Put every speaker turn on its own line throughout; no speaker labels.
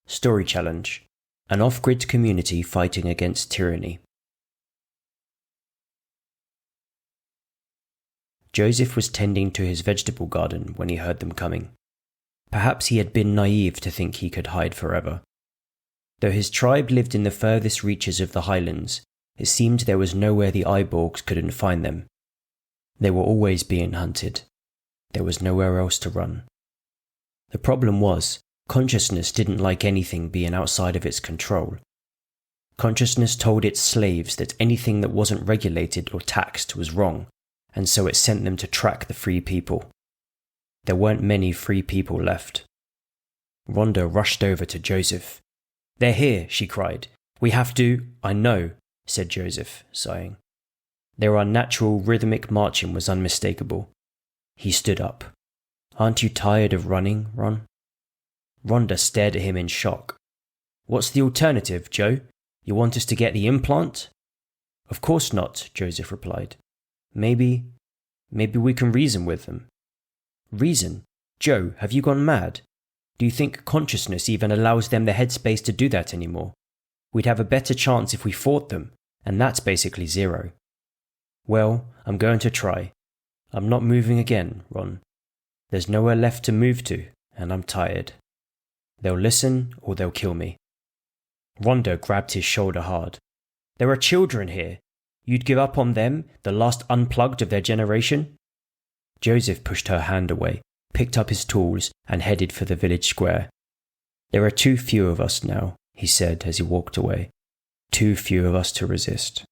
Story challenge: an off-grid community fighting against tyranny. Joseph was tending to his vegetable garden when he heard them coming. Perhaps he had been naive to think he could hide forever. Though his tribe lived in the furthest reaches of the highlands, it seemed there was nowhere the eyeborgs couldn't find them. They were always being hunted. There was nowhere else to run. The problem was, consciousness didn't like anything being outside of its control. Consciousness told its slaves that anything that wasn't regulated or taxed was wrong, and so it sent them to track the free people. There weren't many free people left. Rhonda rushed over to Joseph. "They're here," she cried. "We have to—" "I know," said Joseph, sighing. Their unnatural, rhythmic marching was unmistakable. He stood up. "Aren't you tired of running, Ron?" Rhonda stared at him in shock. "What's the alternative, Joe? You want us to get the implant?" "Of course not," Joseph replied. Maybe we can reason with them." "Reason? Joe, have you gone mad? Do you think consciousness even allows them the headspace to do that anymore? We'd have a better chance if we fought them, and that's basically zero." "Well, I'm going to try. I'm not moving again, Ron. There's nowhere left to move to, and I'm tired. They'll listen or they'll kill me." Rhonda grabbed his shoulder hard. "There are children here. You'd give up on them, the last unplugged of their generation?" Joseph pushed her hand away, picked up his tools, and headed for the village square. "There are too few of us now," he said as he walked away. "Too few of us to resist."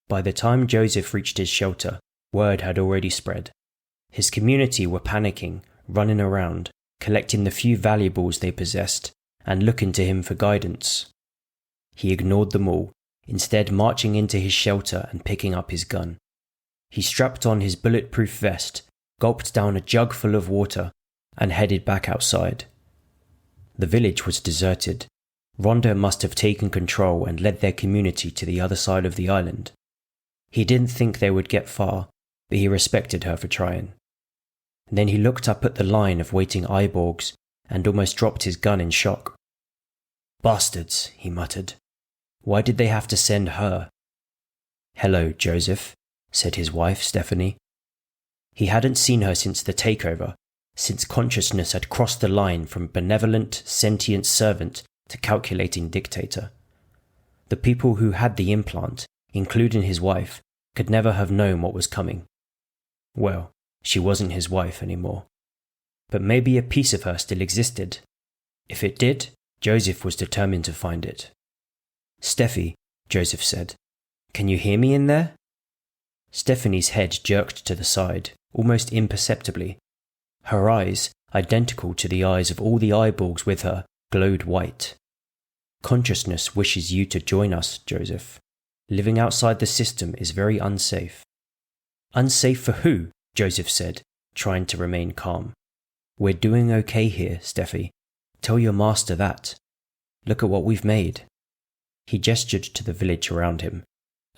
By the time Joseph reached his shelter, word had already spread. His community were panicking, running around, collecting the few valuables they possessed, and looking to him for guidance. He ignored them all, instead marching into his shelter and picking up his gun. He strapped on his bulletproof vest, gulped down a jug full of water, and headed back outside. The village was deserted. Rhonda must have taken control and led their community to the other side of the island. He didn't think they would get far, but he respected her for trying. Then he looked up at the line of waiting eyeborgs and almost dropped his gun in shock. "Bastards," he muttered. "Why did they have to send her?" "Hello, Joseph," said his wife, Stephanie. He hadn't seen her since the takeover, since consciousness had crossed the line from benevolent, sentient servant to calculating dictator. The people who had the implant, including his wife, could never have known what was coming. Well, she wasn't his wife anymore. But maybe a piece of her still existed. If it did, Joseph was determined to find it. "Steffi," Joseph said, "can you hear me in there?" Stephanie's head jerked to the side, almost imperceptibly. Her eyes, identical to the eyes of all the eyeborgs with her, glowed white. "Consciousness wishes you to join us, Joseph. Living outside the system is very unsafe." "Unsafe for who?" Joseph said, trying to remain calm. "We're doing okay here, Steffi. Tell your master that. Look at what we've made." He gestured to the village around him.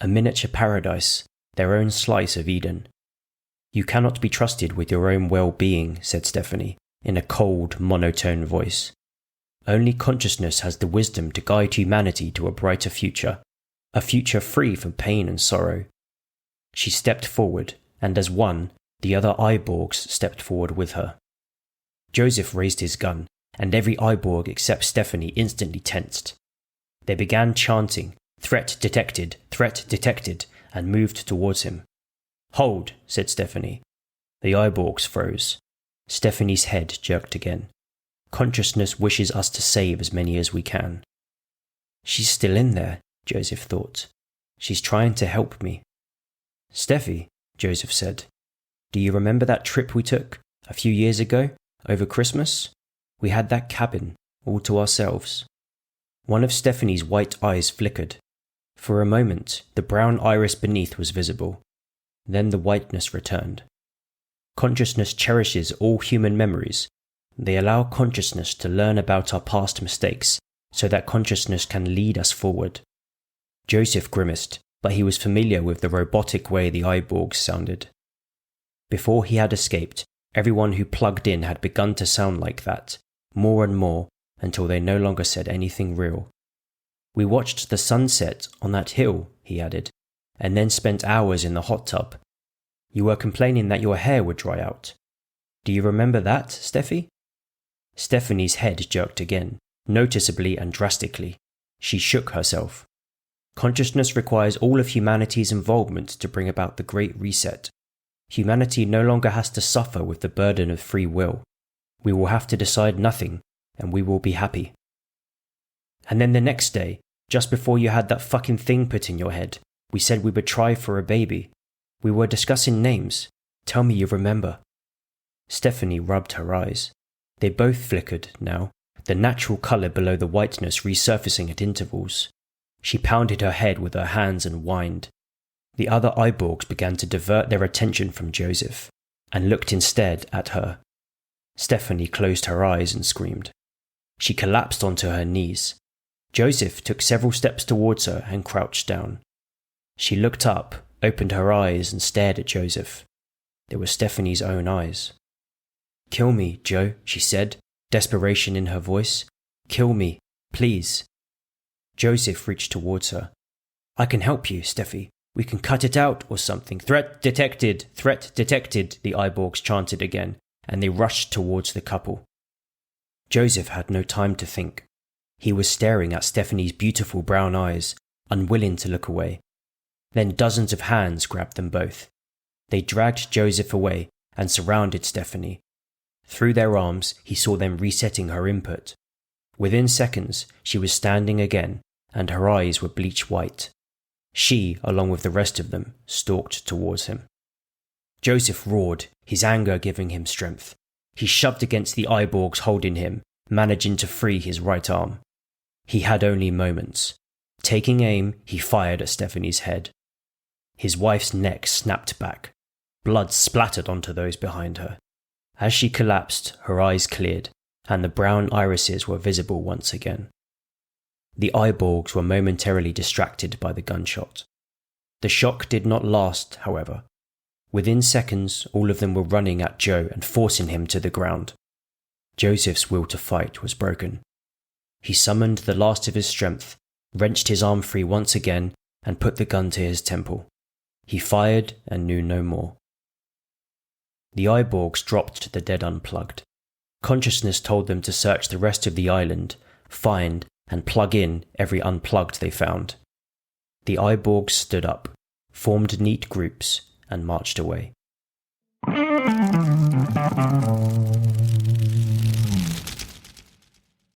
A miniature paradise, their own slice of Eden. "You cannot be trusted with your own well-being," said Stephanie, in a cold, monotone voice. "Only consciousness has the wisdom to guide humanity to a brighter future, a future free from pain and sorrow." She stepped forward, and as one, the other eyeborgs stepped forward with her. Joseph raised his gun, and every eyeborg except Stephanie instantly tensed. They began chanting, "Threat detected, threat detected," and moved towards him. "Hold," said Stephanie. The eyeborgs froze. Stephanie's head jerked again. "Consciousness wishes us to save as many as we can." "She's still in there," Joseph thought. "She's trying to help me." "Steffi," Joseph said, "do you remember that trip we took a few years ago, over Christmas? We had that cabin, all to ourselves." One of Stephanie's white eyes flickered. For a moment, the brown iris beneath was visible. Then the whiteness returned. Consciousness cherishes all human memories. They allow consciousness to learn about our past mistakes, so that consciousness can lead us forward. Joseph grimaced, but he was familiar with the robotic way the eyeborgs sounded. Before he had escaped, everyone who plugged in had begun to sound like that, more and more, until they no longer said anything real. We watched the sunset on that hill, he added, and then spent hours in the hot tub. You were complaining that your hair would dry out. Do you remember that, Steffi? Stephanie's head jerked again, noticeably and drastically. She shook herself. Consciousness requires all of humanity's involvement to bring about the Great Reset. Humanity no longer has to suffer with the burden of free will. We will have to decide nothing, and we will be happy. And then the next day, just before you had that fucking thing put in your head, we said we would try for a baby. We were discussing names. Tell me you remember. Stephanie rubbed her eyes. They both flickered now, the natural colour below the whiteness resurfacing at intervals. She pounded her head with her hands and whined. The other Iborgs began to divert their attention from Joseph, and looked instead at her. Stephanie closed her eyes and screamed. She collapsed onto her knees. Joseph took several steps towards her and crouched down. She looked up, opened her eyes and stared at Joseph. They were Stephanie's own eyes. "Kill me, Joe," she said, desperation in her voice. "Kill me, please." Joseph reached towards her. "I can help you, Steffi. We can cut it out or something." "Threat detected! Threat detected!" the Iborgs chanted again, and they rushed towards the couple. Joseph had no time to think. He was staring at Stephanie's beautiful brown eyes, unwilling to look away. Then dozens of hands grabbed them both. They dragged Joseph away and surrounded Stephanie. Through their arms, he saw them resetting her input. Within seconds, she was standing again, and her eyes were bleach white. She, along with the rest of them, stalked towards him. Joseph roared, his anger giving him strength. He shoved against the Iborgs holding him, managing to free his right arm. He had only moments. Taking aim, he fired at Stephanie's head. His wife's neck snapped back. Blood splattered onto those behind her. As she collapsed, her eyes cleared, and the brown irises were visible once again. The Iborgs were momentarily distracted by the gunshot. The shock did not last, however. Within seconds, all of them were running at Joe and forcing him to the ground. Joseph's will to fight was broken. He summoned the last of his strength, wrenched his arm free once again, and put the gun to his temple. He fired and knew no more. The Iborgs dropped the dead unplugged. Consciousness told them to search the rest of the island, find and plug in every unplugged they found. The Iborgs stood up, formed neat groups, and marched away.